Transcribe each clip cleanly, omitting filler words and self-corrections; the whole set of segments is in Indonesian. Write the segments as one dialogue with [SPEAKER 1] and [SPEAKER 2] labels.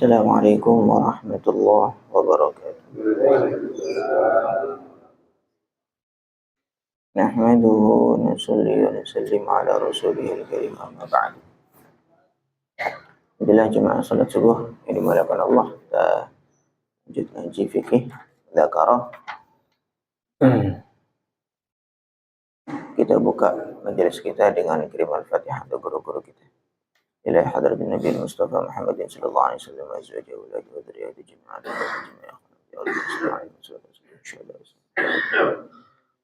[SPEAKER 1] Assalamualaikum warahmatullahi wabarakatuh. Nahmaduhu wa nusalli wa nusallim ala rasulihil karim, amma ba'd. Alhamdulillah jemaah salat subuh yang dimuliakan Allah. Kita lanjut ngaji fikih Dzakarah. Kita buka majelis kita dengan kirim al-Fatihah untuk guru-guru kita. Ila hadratin Nabi Mustafa Muhammadin sallallahu alaihi wasallam wa azwajihi wa auladihi wa dzurriyyatihi jami'an.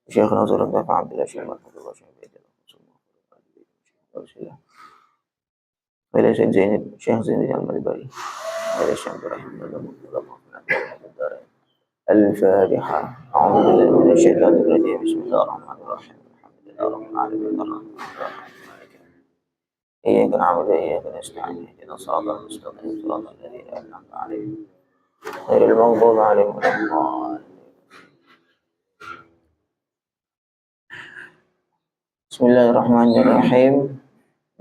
[SPEAKER 1] Syekh Nazar Dafa Abdullah Syekh Mahfudullah Syekh Bidillah Wala Syekh Zainid Syekh Zainid Al-Malbari Wala Syekh Ibrahim Al-Fatiha. A'udzu billahi minasy syaithanir rajim. Bismillahirrahmanirrahim. Alhamdulillahirabbil alamin. Iyyaka na'budu wa iyyaka nasta'in. Ihdinas siratal mustaqim. Shiratal ladzina an'amta 'alaihim ghairil maghdubi 'alaihim waladdallin. Bismillahirrahmanirrahim.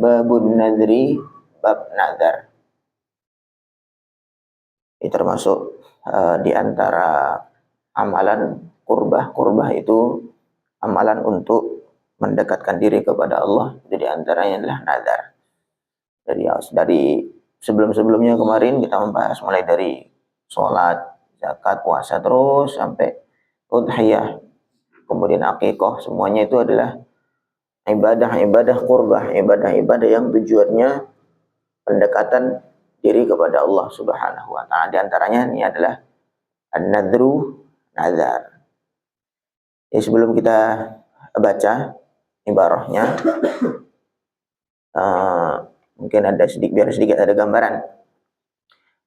[SPEAKER 1] Babun nadri, bab nadar. Ini termasuk di antara amalan kurbah. Kurbah itu amalan untuk mendekatkan diri kepada Allah. Jadi antaranya adalah nadar. Dari sebelum-sebelumnya kemarin kita membahas mulai dari sholat, zakat, puasa, terus sampai udhiyah, kemudian akikah. Semuanya itu adalah ibadah-ibadah kurbah, ibadah-ibadah yang tujuannya pendekatan diri kepada Allah Subhanahu wa ta'ala. Di antaranya ini adalah an-nadru, nazar. Ya, sebelum kita baca ibarahnya, mungkin biar sedikit ada gambaran.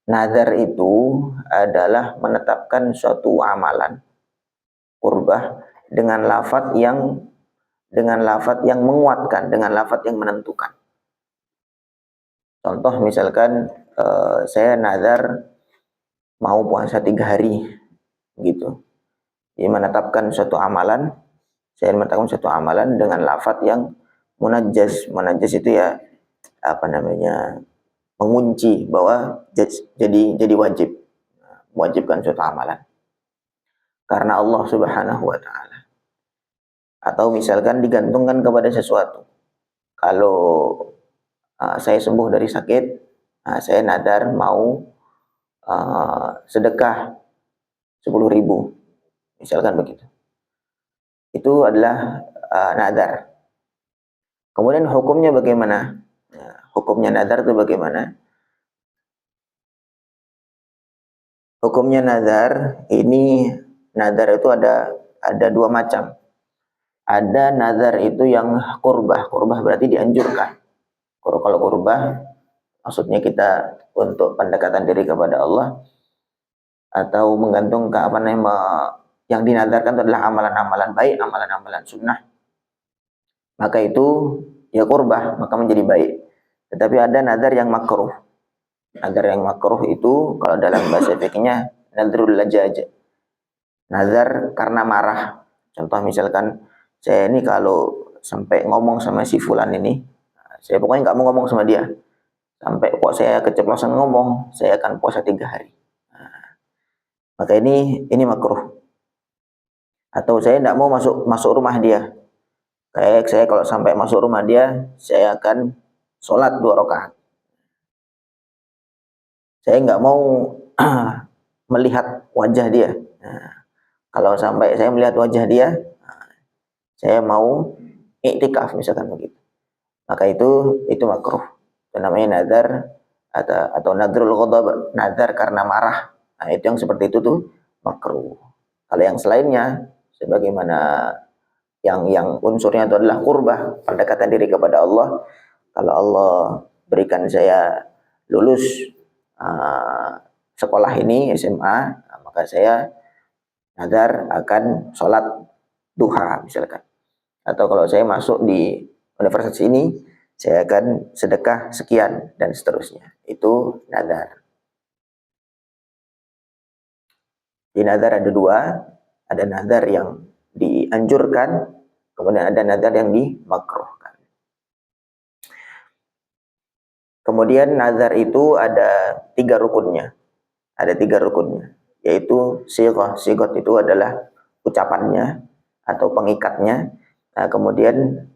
[SPEAKER 1] Nazar itu adalah menetapkan suatu amalan kurbah dengan lafaz yang menguatkan, dengan lafaz yang menentukan. Contoh misalkan saya nazar mau puasa 3 hari gitu. Jadi menetapkan suatu amalan, saya menetapkan suatu amalan dengan lafaz yang munajjaz. Munajjaz itu ya mengunci bahwa jadi wajib, mewajibkan suatu amalan karena Allah Subhanahu wa ta'ala. Atau misalkan digantungkan kepada sesuatu. Kalau saya sembuh dari sakit, saya nadar mau sedekah 10.000, misalkan begitu. Itu adalah nadar. Kemudian hukumnya bagaimana? Hukumnya nadar itu bagaimana? Hukumnya nazar ini, nazar itu ada 2 macam. Ada nazar itu yang kurbah. Kurbah berarti dianjurkan. Kalau kurbah maksudnya kita untuk pendekatan diri kepada Allah atau menggantungkan yang dinazarkan itu adalah amalan-amalan baik, amalan-amalan sunnah. Maka itu ya kurbah, maka menjadi baik. Tetapi ada nazar yang makruh. Nazar yang makruh itu kalau dalam bahasa fikihnya nadrul lajaj. Nazar karena marah. Contoh misalkan saya ini kalau sampai ngomong sama si fulan ini, saya pokoknya nggak mau ngomong sama dia. Sampai kok saya keceplosan ngomong, saya akan puasa 3 hari. Maka ini makruh. Atau saya tidak mau masuk rumah dia. Kayak saya kalau sampai masuk rumah dia, saya akan sholat 2 rakaat. Saya nggak mau melihat wajah dia. Kalau sampai saya melihat wajah dia, saya mau iktikaf misalkan begitu. Maka itu makruh. Itu namanya nazar atau nadrul ghadab, nazar karena marah. Nah, itu yang seperti itu tuh makruh. Kalau yang selainnya sebagaimana yang unsurnya itu adalah kurbah, pendekatan diri kepada Allah. Kalau Allah berikan saya lulus sekolah ini SMA, maka saya nazar akan sholat duha misalkan. Atau kalau saya masuk di universitas ini, saya akan sedekah sekian dan seterusnya. Itu nazar. Di nazar ada 2, ada nazar yang dianjurkan, kemudian ada nazar yang dimakruhkan. Kemudian nazar itu ada tiga rukunnya. Ada tiga rukunnya, yaitu sighah. Sighah itu adalah ucapannya atau pengikatnya. Nah, kemudian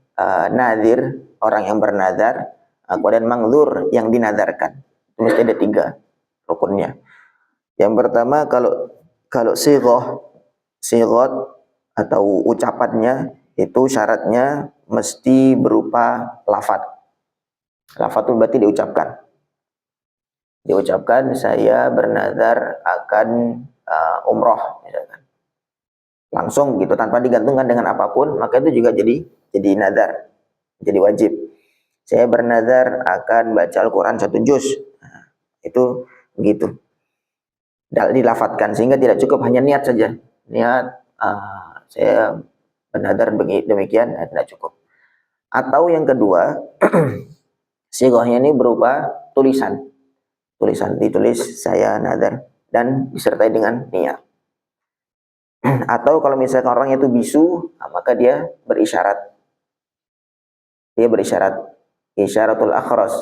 [SPEAKER 1] nazir, orang yang bernazar. Kemudian mangzur, yang dinadarkan. Itu mesti ada tiga rukunnya. Yang pertama, kalau sighah atau ucapannya itu syaratnya mesti berupa lafadz. Lafadz itu berarti diucapkan, saya bernazar akan umroh misalkan. Langsung gitu tanpa digantungkan dengan apapun, maka itu juga jadi nazar, jadi wajib. Saya bernazar akan baca Al-Qur'an 1 juz. Nah, itu begitu. Dilafatkan sehingga tidak cukup hanya niat saja. Niat saya bernazar demikian, tidak cukup. Atau yang kedua, sighahnya ini berupa tulisan. Tulisan ditulis saya nazar dan disertai dengan niat. Atau kalau misalkan orangnya itu bisu, maka dia berisyarat. Dia berisyarat, isyaratul akhras.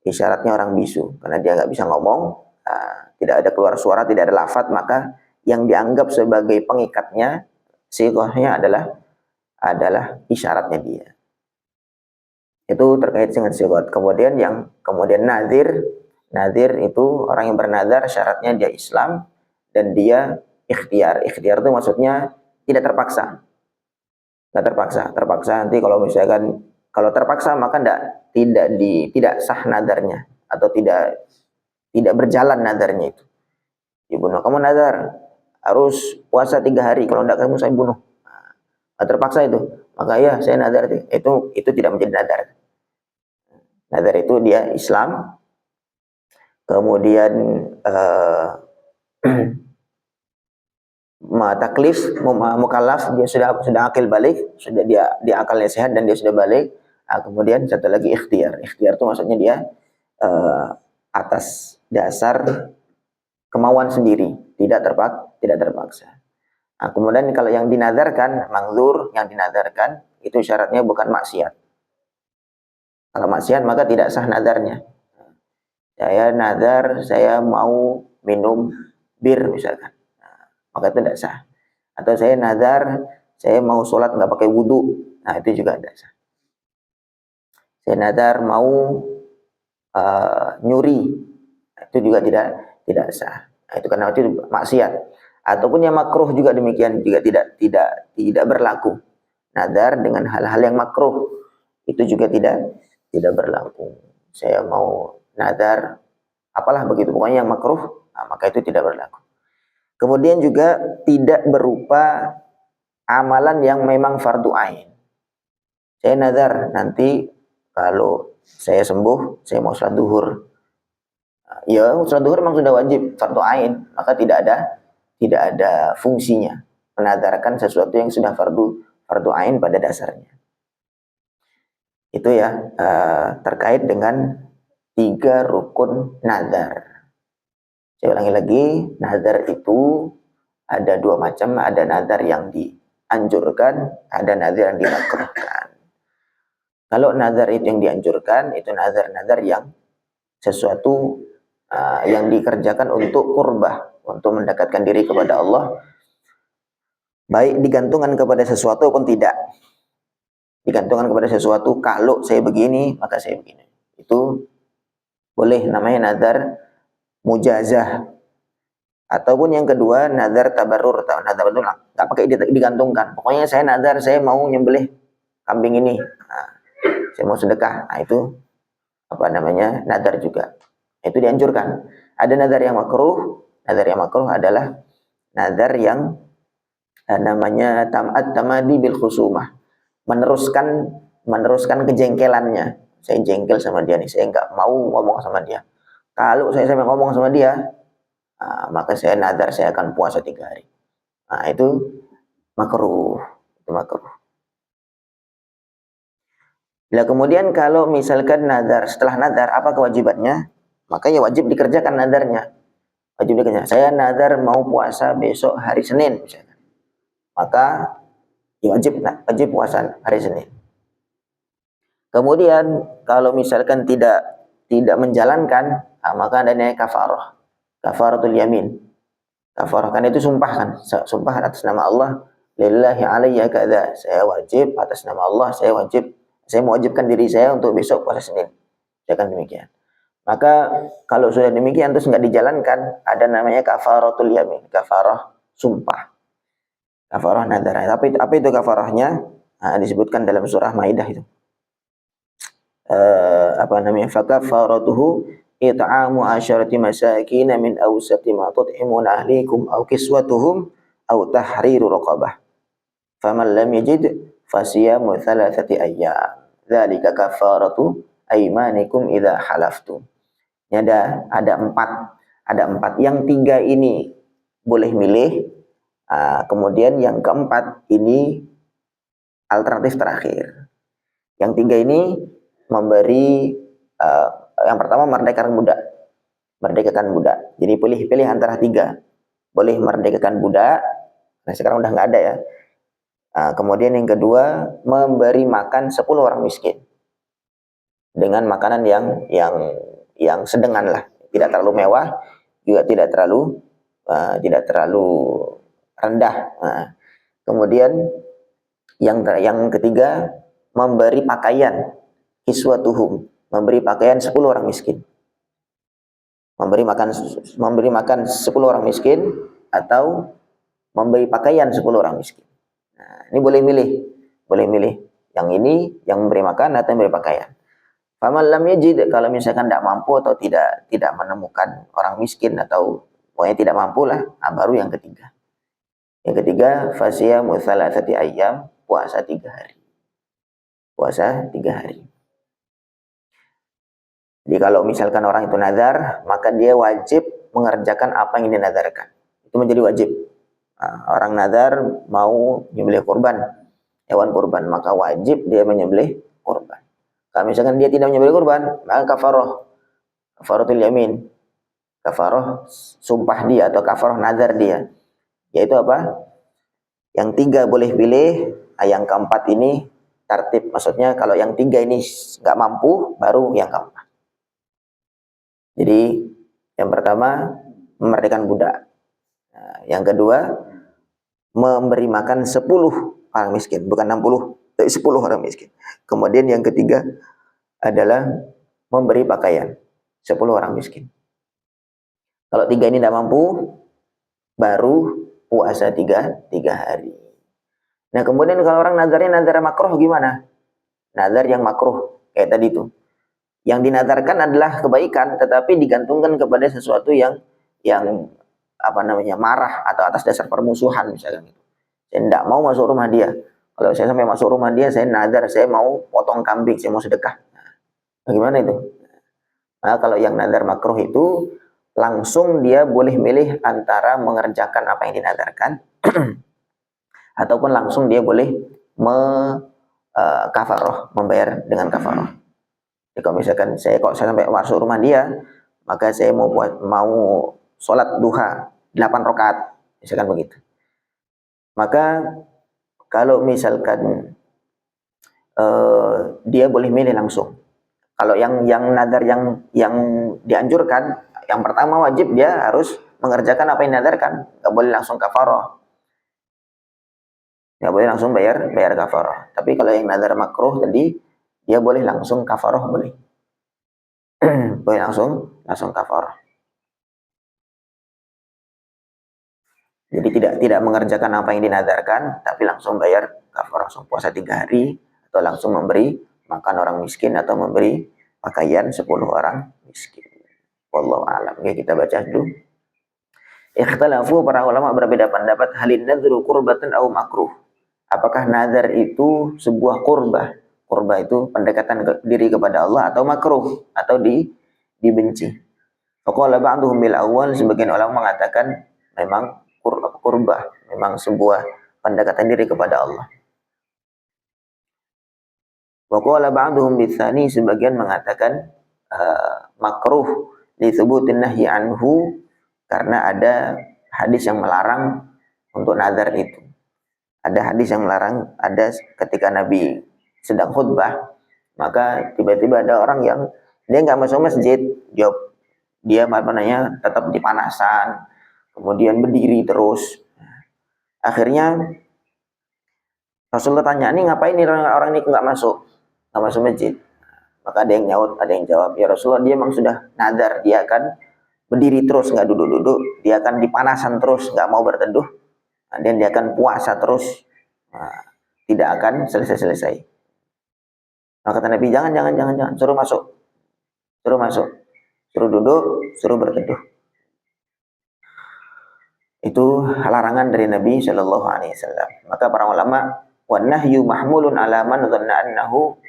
[SPEAKER 1] Isyaratnya orang bisu, karena dia nggak bisa ngomong, tidak ada keluar suara, tidak ada lafadz, maka yang dianggap sebagai pengikatnya, sighahnya adalah isyaratnya dia. Itu terkait dengan sighah. Kemudian nazir itu orang yang bernazar, syaratnya dia Islam dan dia ikhtiar. Ikhtiar itu maksudnya tidak terpaksa. Tidak terpaksa nanti kalau misalkan kalau terpaksa maka tidak sah nadarnya atau tidak berjalan nadarnya itu. Dibunuh. Kamu nazar harus puasa 3 hari, kalau tidak kamu saya bunuh. Nah, terpaksa itu. Maka ya saya nazar itu tidak menjadi nazar. Nazar itu dia Islam, kemudian taklif, mukallaf, dia sudah akil balik, sudah dia akalnya sehat dan dia sudah balik. Kemudian satu lagi ikhtiar. Ikhtiar itu maksudnya dia atas dasar kemauan sendiri, tidak terpaksa. Kemudian kalau yang dinazarkan, mangzur, yang dinazarkan itu syaratnya bukan maksiat. Kalau maksiat maka tidak sah nazarnya. Saya nazar, saya mau minum bir misalkan, maka itu tidak sah. Atau saya nazar, saya mau sholat nggak pakai wudhu, nah itu juga tidak sah. Saya nazar mau nyuri, itu juga tidak sah. Nah, itu karena itu maksiat. Ataupun yang makruh juga demikian, juga tidak berlaku. Nazar dengan hal-hal yang makruh itu juga tidak berlaku. Saya mau nazar apalah begitu, pokoknya yang makruh, maka itu tidak berlaku. Kemudian juga tidak berupa amalan yang memang fardu ain. Saya nazar nanti kalau saya sembuh, saya mau sholat duhur. Ya, sholat duhur memang sudah wajib, fardu ain, maka tidak ada fungsinya menazarkan sesuatu yang sudah fardu ain pada dasarnya. Itu ya terkait dengan 3 rukun nazar. Saya ulangi lagi, nazar itu ada 2 macam, ada nazar yang dianjurkan, ada nazar yang dimakruhkan. Kalau nazar itu yang dianjurkan, itu nazar-nazar yang sesuatu yang dikerjakan untuk qurbah, untuk mendekatkan diri kepada Allah, baik digantungkan kepada sesuatu pun tidak. Digantungkan kepada sesuatu, kalau saya begini, maka saya begini. Itu boleh, namanya nazar mujazah. Ataupun yang kedua, nazar tabarrur. Nazar itu nggak pakai digantungkan. Pokoknya saya nazar, saya mau nyembelih kambing ini. Nah, saya mau sedekah. Nah, itu nazar juga. Itu dianjurkan. Ada nazar yang makruh. Nazar yang makruh adalah nazar yang namanya tamadi bil khusumah. Meneruskan kejengkelannya. Saya jengkel sama dia nih, saya nggak mau ngomong sama dia. Kalau saya sampai ngomong sama dia, maka saya nazar saya akan puasa 3 hari. Nah, itu makruh. Itu makruh. Nah, kemudian kalau misalkan nazar, setelah nazar apa kewajibannya? Maka ya wajib dikerjakan nazarnya. Wajib dikerjakan. Saya nazar mau puasa besok hari Senin misalnya. Maka ya wajib puasa hari Senin. Kemudian kalau misalkan tidak menjalankan, maka adanya kafarah. Kafaratul yamin. Kafarah kan itu sumpah kan, sumpah atas nama Allah, lillahi alayya kadza, saya wajib atas nama Allah, saya mewajibkan diri saya untuk besok puasa Senin. Ya kan demikian. Maka kalau sudah demikian terus nggak dijalankan, ada namanya kafaratul yamin, kafarah sumpah, kafarah nadar. Tapi apa itu kafarahnya? Nah, disebutkan dalam surah Maidah itu. Apa namanya? Fakafaratuhu it'amu asyarati masakin min awsati ma tut'imuna ahlikum aw kiswatuhum aw tahriru raqabah. Faman lam yajid fasiyamu thalathati ayyam. Dzalika kafaratu aymanikum idza halaftum. Ini ada empat. Yang tiga ini boleh milih. Kemudian yang keempat ini alternatif terakhir. Yang tiga ini memberi yang pertama merdekakan budak. Jadi pilih antara tiga. Boleh merdekakan budak. Nah sekarang udah nggak ada ya. Kemudian yang kedua memberi makan 10 orang miskin dengan makanan yang sedengan lah, tidak terlalu mewah, juga tidak terlalu rendah. Kemudian yang ketiga memberi pakaian kiswatuhum, memberi pakaian 10 orang miskin. Memberi makan 10 orang miskin atau memberi pakaian 10 orang miskin. Nah, ini boleh milih yang ini, yang memberi makan atau yang memberi pakaian. Faman lam yajid, kalau misalkan tidak mampu atau tidak menemukan orang miskin atau pokoknya tidak mampu lah, baru yang ketiga. Yang ketiga, fasiyamu thalathati ayyam, puasa 3 hari. Puasa 3 hari. Jadi kalau misalkan orang itu nazar, maka dia wajib mengerjakan apa yang dinadarkan. Itu menjadi wajib. Orang nazar mau menyembelih kurban, hewan kurban, maka wajib dia menyembelih kurban. Kalau misalkan dia tidak menyembelih kurban, maka kafaratul yamin, kafarah sumpah dia atau kafarah nazar dia. Yaitu apa? Yang tiga boleh pilih, yang keempat ini tertib. Maksudnya kalau yang tiga ini nggak mampu, baru yang keempat. Jadi yang pertama memerdekakan budak. Nah, yang kedua memberi makan 10 orang miskin, bukan 60, tapi 10 orang miskin. Kemudian yang ketiga adalah memberi pakaian 10 orang miskin. Kalau tiga ini tidak mampu, baru puasa 3 hari. Nah kemudian kalau orang nazarnya nazar makruh gimana? Nazar yang makruh kayak tadi itu. Yang dinazarkan adalah kebaikan, tetapi digantungkan kepada sesuatu yang marah atau atas dasar permusuhan misalkan. Saya tidak mau masuk rumah dia. Kalau saya sampai masuk rumah dia, saya nazar, saya mau potong kambing, saya mau sedekah. Nah, bagaimana itu? Nah, kalau yang nazar makruh itu langsung dia boleh milih antara mengerjakan apa yang dinazarkan ataupun langsung dia boleh kafaroh, membayar dengan kafaroh. Jadi kalau misalkan saya sampai masuk rumah dia, maka saya mau sholat duha 8 rakaat, misalkan begitu. Maka kalau misalkan dia boleh milih langsung. Kalau yang nazar yang dianjurkan, yang pertama wajib dia harus mengerjakan apa yang dinadarkan, nggak boleh langsung kafaroh, nggak boleh langsung bayar kafaroh. Tapi kalau yang nazar makruh tadi, dia boleh langsung kafaroh, boleh. Boleh langsung kafaroh. Jadi tidak mengerjakan apa yang dinazarkan, tapi langsung bayar kafaroh, langsung puasa 3 hari, atau langsung memberi makan orang miskin, atau memberi pakaian 10 orang miskin. Wallahu a'lam. Oke, kita baca dulu. Ikhtalafu, para ulama berbeda pendapat, halin nadhru qurbatan aw makruh. Apakah nazar itu sebuah qurbah? Qurbah itu pendekatan diri kepada Allah, atau makruh, atau dibenci. Faqala ba'duhum bil awwal, sebagian ulama mengatakan memang qurbah, memang sebuah pendekatan diri kepada Allah. Waqala ba'duhum bitsani, sebagian mengatakan makruh li thubutin nahyi anhu, karena ada hadis yang melarang untuk nazar itu. Ada hadis yang melarang, ada ketika Nabi sedang khutbah, maka tiba-tiba ada orang yang dia nggak masuk masjid, dia tetap di panasan, kemudian berdiri terus. Akhirnya Rasulullah tanya, ini ngapain nih orang ini nggak masuk masjid? Maka ada yang nyaut, ada yang jawab, ya Rasulullah, dia memang sudah nadar, dia akan berdiri terus, nggak duduk-duduk, dia akan dipanasan terus, nggak mau berteduh, dan dia akan puasa terus, tidak akan selesai-selesai. Maka kata Nabi, jangan, suruh masuk, suruh duduk, suruh berteduh. Itu larangan dari Nabi Shallallahu Alaihi Wasallam. Maka para ulama, wan nahyu mahmulun ala man dhanna annahu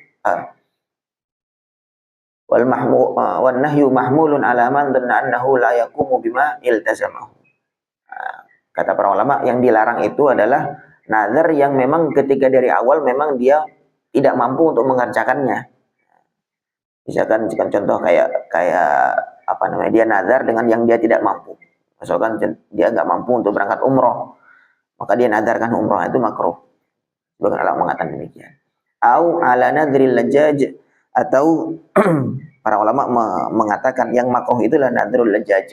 [SPEAKER 1] wan nahyu mahmulun ala man dhanna annahu la yaqumu bima iltazamahu. Kata para ulama, yang dilarang itu adalah nazar yang memang ketika dari awal memang dia tidak mampu untuk mengerjakannya. Misalkan contoh kayak dia nazar dengan yang dia tidak mampu. Misalkan dia nggak mampu untuk berangkat umroh, maka dia nadarkan umroh, itu makruh. Sebagian ulama mengatakan demikian. Au ala nadril lajaj, atau para ulama mengatakan yang makruh itulah nadrul lajaj.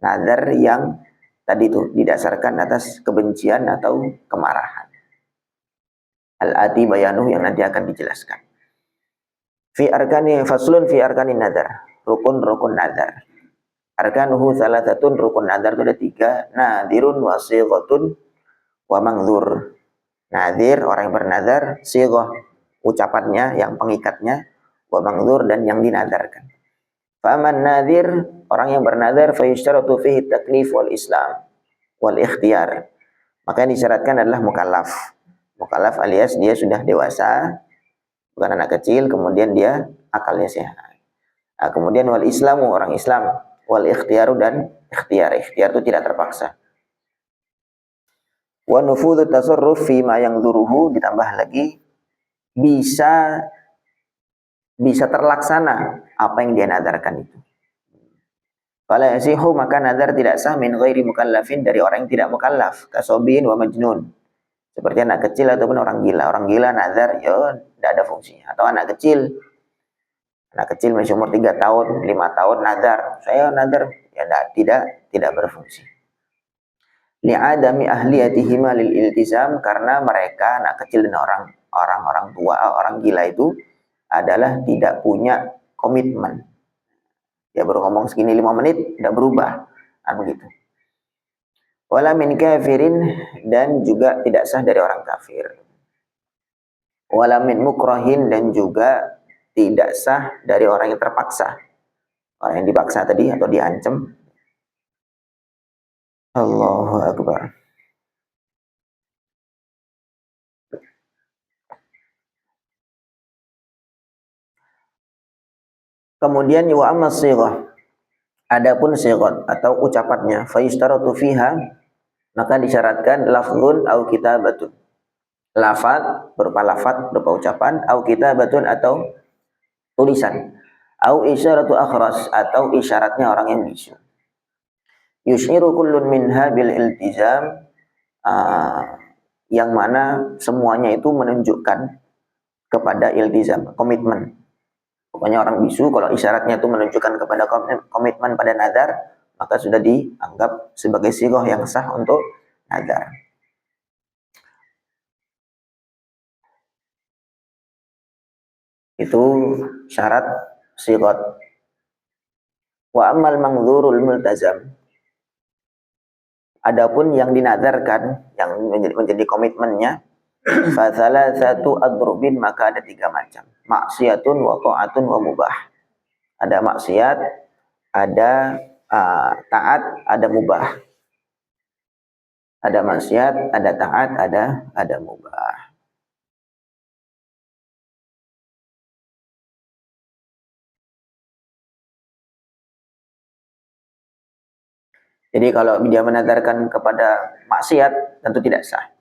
[SPEAKER 1] Nadar yang tadi itu didasarkan atas kebencian atau kemarahan. Al-ati bayanuh, yang nanti akan dijelaskan. Faslun fi arkanin nadar. Rukun nadar. Arkanuhu salasatun, rukun nadar itu ada 3. Nadirun wa sighatun wa mangdzur. Nadir, orang yang bernadar, sighah, ucapannya, yang pengikatnya, wa mangdzur, dan yang dinadarkan. Faman nadir, orang yang bernadar, fa yushtaratu fihi taklif wal islam wal ikhtiyar. Maka yang disyaratkan adalah mukallaf. Mukallaf alias dia sudah dewasa, bukan anak kecil, kemudian dia akalnya sehat. Kemudian wal islamu, orang Islam, wal ikhtiyaru, dan ikhtiar itu tidak terpaksa. Wa nufudhu tasarruf fi ma yang duruhu, ditambah lagi bisa terlaksana apa yang dia nadarkan itu. Fala yasihu, maka nadar tidak sah min ghairi mukallafin, dari orang yang tidak mukallaf, kasobin wa majnun, seperti anak kecil ataupun orang gila. Orang gila nadar ya tidak ada fungsinya. Atau anak kecil masih umur 3 tahun, 5 tahun nadar, saya nadar, ya tidak berfungsi. Li'adami ahliyatihima lil iltizam, karena mereka anak kecil dan orang tua, orang gila itu adalah tidak punya komitmen. Dia baru ngomong segini 5 menit tidak berubah, begitu. Wala min kafirin, dan juga tidak sah dari orang kafir. Wala min mukrahin, dan juga tidak sah dari orang yang terpaksa. Orang yang dipaksa tadi atau diancam. Allahu Akbar. Kemudian wa amma sighah, adapun sighah atau ucapannya, fa yustaratu fiha, maka disyaratkan lafzun au kitabatun. Lafaz berupa ucapan, au kitabatun, atau tulisan, au isyaratu akhras, atau isyaratnya orang yang bisu. Yushiru kullun minha bil iltizam, yang mana semuanya itu menunjukkan kepada iltizam, komitmen. Pokoknya orang bisu kalau isyaratnya itu menunjukkan kepada komitmen pada nadar, maka sudah dianggap sebagai sighah yang sah untuk nadar. Itu syarat sighah. Wa ammal mangdzurul multazam, adapun yang dinadarkan, yang menjadi komitmennya, fa thalathatu adrubin, maka ada 3 macam. Maksiatun wa ta'atun wa mubah. Ada maksiat, ada taat, ada mubah. Ada maksiat, ada taat, ada mubah. Jadi kalau dia menadarkan kepada maksiat, tentu tidak sah.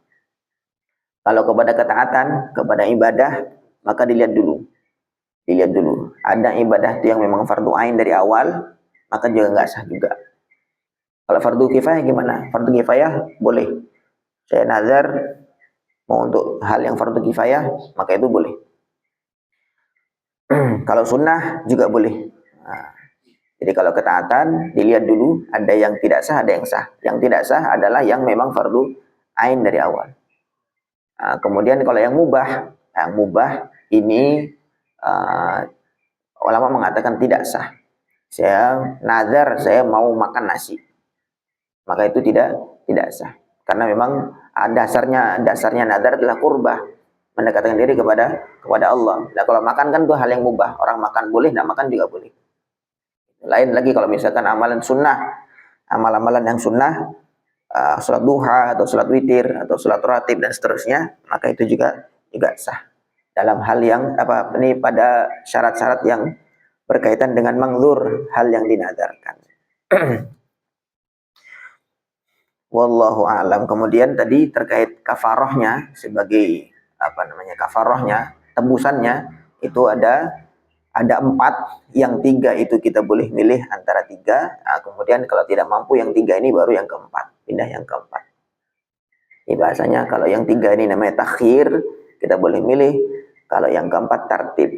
[SPEAKER 1] Kalau kepada ketaatan, kepada ibadah, maka dilihat dulu. Ada ibadah itu yang memang fardu ain dari awal, maka juga nggak sah juga. Kalau fardu kifayah gimana? Fardu kifayah boleh. Saya nazar mau untuk hal yang fardu kifayah, maka itu boleh. Kalau sunnah juga boleh. Jadi kalau ketaatan dilihat dulu, ada yang tidak sah, ada yang sah. Yang tidak sah adalah yang memang fardu ain dari awal. Nah, kemudian kalau yang mubah ini uh, ulama mengatakan tidak sah. Saya nazar saya mau makan nasi, maka itu tidak sah. Karena memang dasarnya nazar adalah kurbah, mendekatkan diri kepada Allah. Nah, kalau makan kan itu hal yang mubah. Orang makan boleh, tidak makan juga boleh. Lain lagi kalau misalkan amalan sunnah, amal-amalan yang sunnah, sholat duha atau sholat witir atau sholat rawatib dan seterusnya, maka itu juga sah. Dalam hal yang ini pada syarat-syarat yang berkaitan dengan mangzur, hal yang dinadarkan. Wallahu a'lam. Kemudian tadi terkait kafarohnya sebagai kafarohnya, tebusannya itu ada 4, yang 3 itu kita boleh milih antara 3. Nah, kemudian kalau tidak mampu yang 3 ini baru yang keempat, pindah yang keempat. Ini bahasanya kalau yang 3 ini namanya takhir, kita boleh milih. Kalau yang keempat tartib.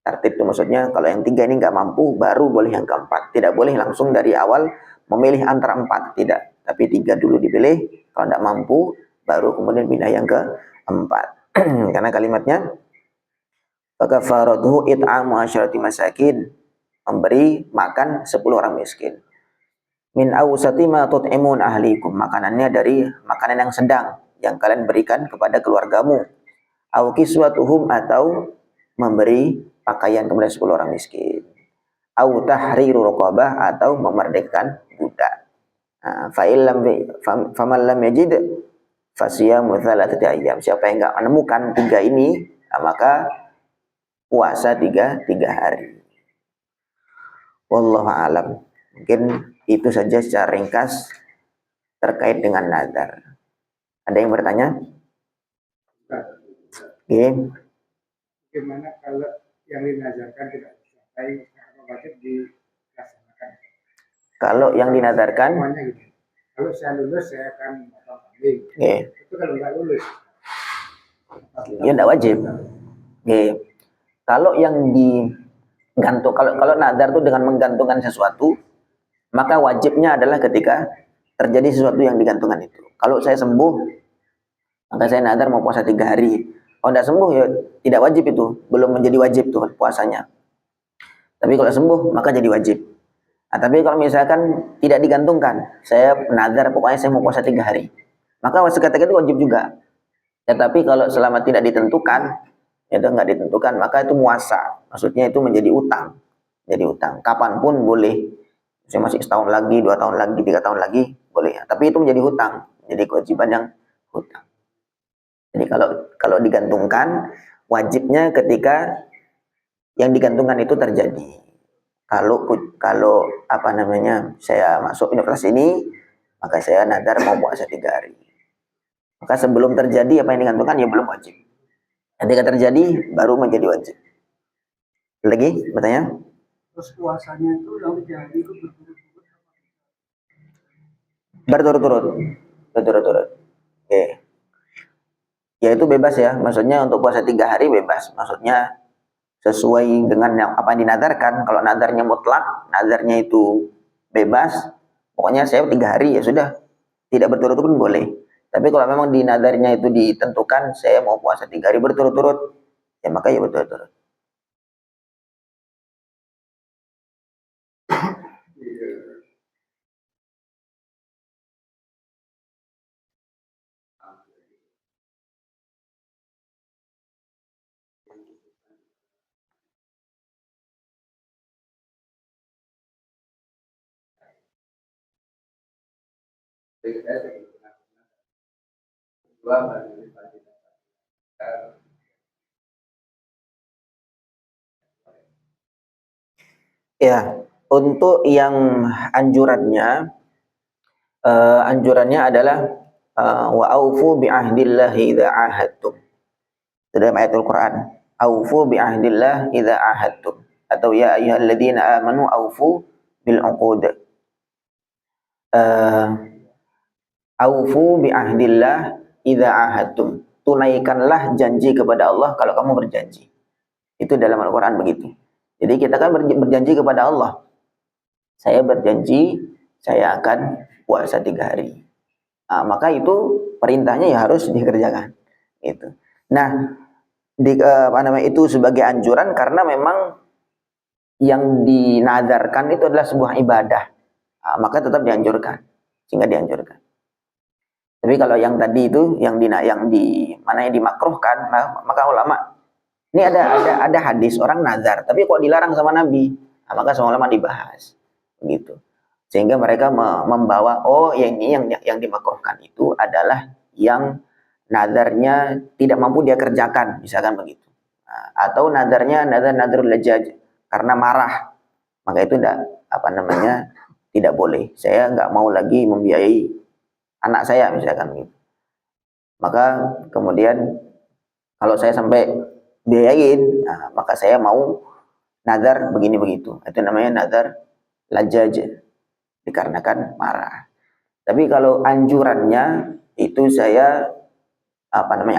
[SPEAKER 1] Tartib itu maksudnya kalau yang 3 ini nggak mampu baru boleh yang keempat. Tidak boleh langsung dari awal memilih antara 4, tidak. Tapi 3 dulu dipilih, kalau tidak mampu baru kemudian pindah yang keempat. Karena kalimatnya fakafaratuhu it'amu asyarati masakin, memberi makan 10 orang miskin. Min awsati ma tut'imun ahlikum, makanannya dari makanan yang sedang yang kalian berikan kepada keluargamu. Au kiswatuhum, atau memberi pakaian kepada 10 orang miskin. Au tahriru raqabah, atau memerdekakan budak. Faman lam yajid fasiyamu thalathati ayyam. Siapa yang enggak menemukan 3 ini, maka puasa 3 hari. Wallahu a'lam. Mungkin itu saja secara ringkas terkait dengan nazar. Ada yang bertanya? Oke.
[SPEAKER 2] Bagaimana kalau yang dinazarkan tidak dicapai, wajib dilaksanakan?
[SPEAKER 1] Kalau yang dinazarkan,
[SPEAKER 2] gitu. Kalau saya lulus saya akan potong kambing. Itu kalau nggak lulus,
[SPEAKER 1] ya tidak wajib. Kalau yang digantung, kalau nazar itu dengan menggantungkan sesuatu, maka wajibnya adalah ketika terjadi sesuatu yang digantungkan itu. Kalau saya sembuh, maka saya nazar mau puasa 3 hari. Kalau tidak sembuh ya tidak wajib itu, belum menjadi wajib tuh puasanya. Tapi kalau sembuh maka jadi wajib. Nah, tapi kalau misalkan tidak digantungkan, saya nazar pokoknya saya mau puasa 3 hari, maka seketika itu wajib juga. Ya, tapi kalau selama tidak ditentukan, itu nggak ditentukan, maka itu muasa. Maksudnya itu menjadi utang. Jadi utang. Kapanpun boleh. Saya masih setahun lagi, 2 tahun lagi, 3 tahun lagi, boleh. Tapi itu menjadi hutang. Jadi kewajiban yang hutang. Jadi kalau digantungkan, wajibnya ketika yang digantungkan itu terjadi. Kalau saya masuk universitas ini, maka saya nazar mau puasa 3 hari. Maka sebelum terjadi apa yang digantungkan ya belum wajib. Ketika terjadi baru menjadi wajib. Lagi bertanya?
[SPEAKER 2] Terus puasanya itu yang 3 hari itu
[SPEAKER 1] berturut-turut. Oke. Ya itu bebas ya. Maksudnya untuk puasa 3 hari bebas. Maksudnya sesuai dengan apa yang dinadarkan. Kalau nadarnya mutlak, nadarnya itu bebas. Pokoknya saya 3 hari ya sudah. Tidak berturut-turut pun boleh. Tapi kalau memang di nadarnya itu ditentukan, saya mau puasa 3 hari berturut-turut, ya maka ya berturut-turut. Ya, untuk yang anjurannya adalah wa aufu bi ahdillahi idza ahadtum. Dalam ayat Al-Qur'an, aufu bi ahdillah idza ahadtum, atau ya ayyuhalladzina amanu aufu bil uqud. Aufu bi ahdillah idza ahadtum. Tunaikanlah janji kepada Allah kalau kamu berjanji. Itu dalam Al-Qur'an begitu. Jadi kita kan berjanji kepada Allah. saya berjanji saya akan puasa 3 hari. Nah, maka itu perintahnya ya harus dikerjakan. Itu. Nah, itu sebagai anjuran karena memang yang dinadarkan itu adalah sebuah ibadah. Nah, maka tetap dianjurkan, sehingga dianjurkan. Tapi kalau yang tadi itu yang dimakruhkan, maka ulama ini ada hadis orang nazar, tapi kok dilarang sama Nabi. Nah, maka semua ulama dibahas, begitu. Sehingga mereka membawa ini yang dimakruhkan itu adalah yang nadarnya tidak mampu dia kerjakan, misalkan begitu. Nah, atau nadarnya nadarul lajaj karena marah, maka itu tidak boleh. Saya nggak mau lagi membiayai anak saya misalkan gitu. Maka kemudian kalau saya sampai biayain, nah, maka saya mau nadar begini begitu. Itu namanya nadar lajaj, dikarenakan marah. Tapi kalau anjurannya itu saya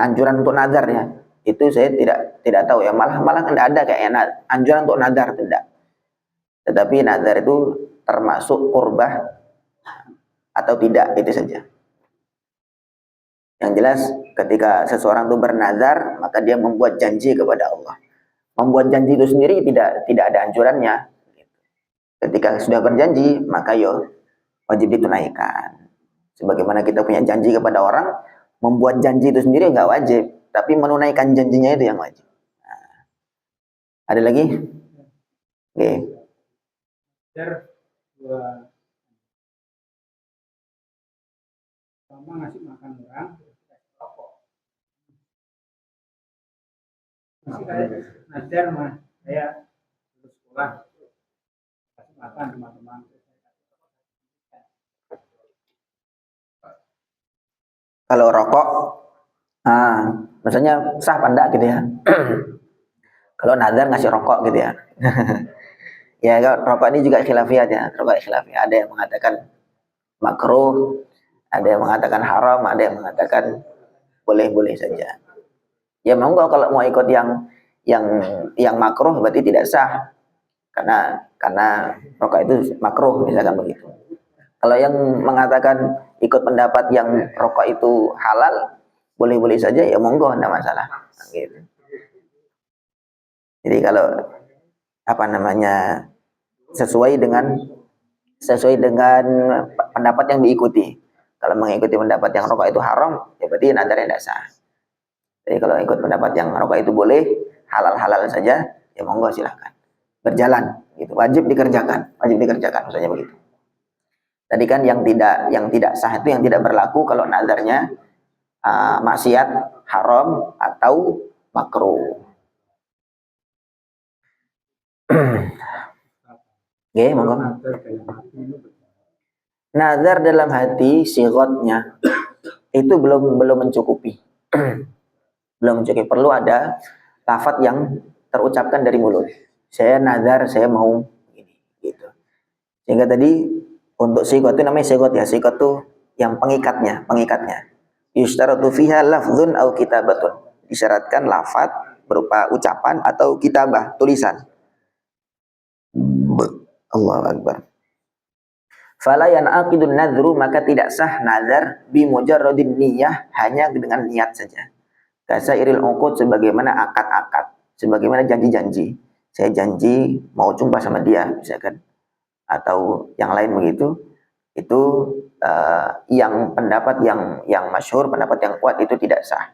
[SPEAKER 1] anjuran untuk nadarnya itu saya tidak tahu ya, malah tidak ada kayaknya anjuran untuk nadar, tidak. Tetapi nadar itu termasuk qurbah atau tidak, itu saja. Yang jelas ketika seseorang itu bernazar, maka dia membuat janji kepada Allah. Membuat janji itu sendiri tidak ada anjurannya. Ketika sudah berjanji, maka wajib ditunaikan. Sebagaimana kita punya janji kepada orang, membuat janji itu sendiri nggak wajib, tapi menunaikan janjinya itu yang wajib. Nah, ada lagi? Oke.
[SPEAKER 2] Sama ngasih makan orang, rokok. Nadar mah saya lulus sekolah, kasih makan teman-teman.
[SPEAKER 1] Kalau rokok, maksudnya sah apa enggak gitu ya? Kalau nazar ngasih rokok gitu ya. Ya, rokok ini juga khilafiyah ya, rokok khilafiyah. Ada yang mengatakan makruh, ada yang mengatakan haram, ada yang mengatakan boleh-boleh saja. Ya monggo kalau mau ikut yang makruh berarti tidak sah. Karena rokok itu makruh misalkan begitu. Kalau yang mengatakan ikut pendapat yang rokok itu halal, boleh-boleh saja, ya monggo, tidak masalah. Gitu. Jadi kalau sesuai dengan pendapat yang diikuti. Kalau mengikuti pendapat yang rokok itu haram, ya berarti nadarnya tidak sah. Jadi kalau ikut pendapat yang rokok itu boleh, halal-halal saja, ya monggo silahkan. Berjalan, gitu. Wajib dikerjakan maksudnya begitu. Tadi kan yang tidak sah itu yang tidak berlaku kalau nadarnya maksiat, haram atau makruh. Oke, monggo. Nazar dalam hati sigotnya itu belum mencukupi. Belum mencukupi, perlu ada lafaz yang terucapkan dari mulut. Saya nazar, saya mau ini gitu. Sehingga tadi untuk sigot itu namanya sigot ya. Sigot itu yang pengikatnya. Yustaratu fiha lafdzun au kitabatun. Disyaratkan lafaz berupa ucapan atau kitabah, tulisan. Allahu Akbar. Fala yanaqidun nadhru, maka tidak sah nazar bi mujarradin niyyah, hanya dengan niat saja. Kasairil uqud, sebagaimana akad-akad, sebagaimana janji-janji. Saya janji mau jumpa sama dia misalkan, atau yang lain begitu. Itu yang pendapat yang masyhur, pendapat yang kuat itu tidak sah.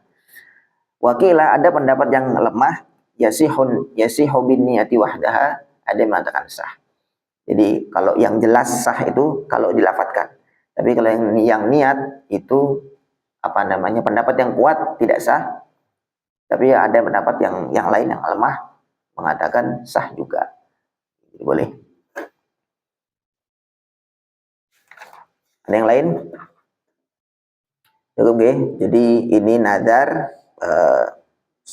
[SPEAKER 1] Wakilah, ada pendapat yang lemah, yasihu bin niyati wahdaha, ada yang mengatakan sah. Jadi kalau yang jelas sah itu kalau dilafatkan. Tapi kalau yang niat itu pendapat yang kuat tidak sah. Tapi ada pendapat yang lain yang lemah mengatakan sah juga. Jadi boleh. Ada yang lain? Cukup ya. Jadi ini nazar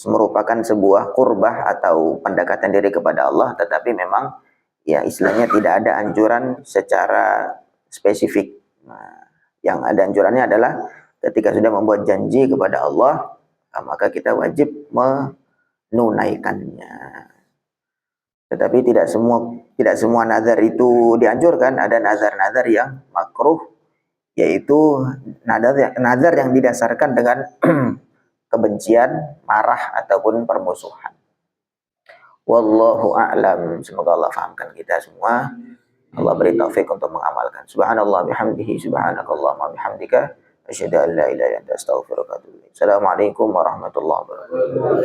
[SPEAKER 1] merupakan sebuah qurbah atau pendekatan diri kepada Allah, tetapi memang ya istilahnya tidak ada anjuran secara spesifik. Nah, yang ada anjurannya adalah ketika sudah membuat janji kepada Allah, maka kita wajib menunaikannya. Tetapi tidak semua nazar itu dianjurkan. Ada nazar-nazar yang makruh, yaitu nazar yang didasarkan dengan kebencian, marah ataupun permusuhan. Wallahu a'lam. Semoga Allah fahamkan kita semua. Allah beri taufik untuk mengamalkan. Subhanallah bihamdihi, subhanakallahumma bihamdika, asyhadu an la ilaha illa anta, astaghfiruka wa atubu ilaik. Assalamualaikum warahmatullahi wabarakatuh.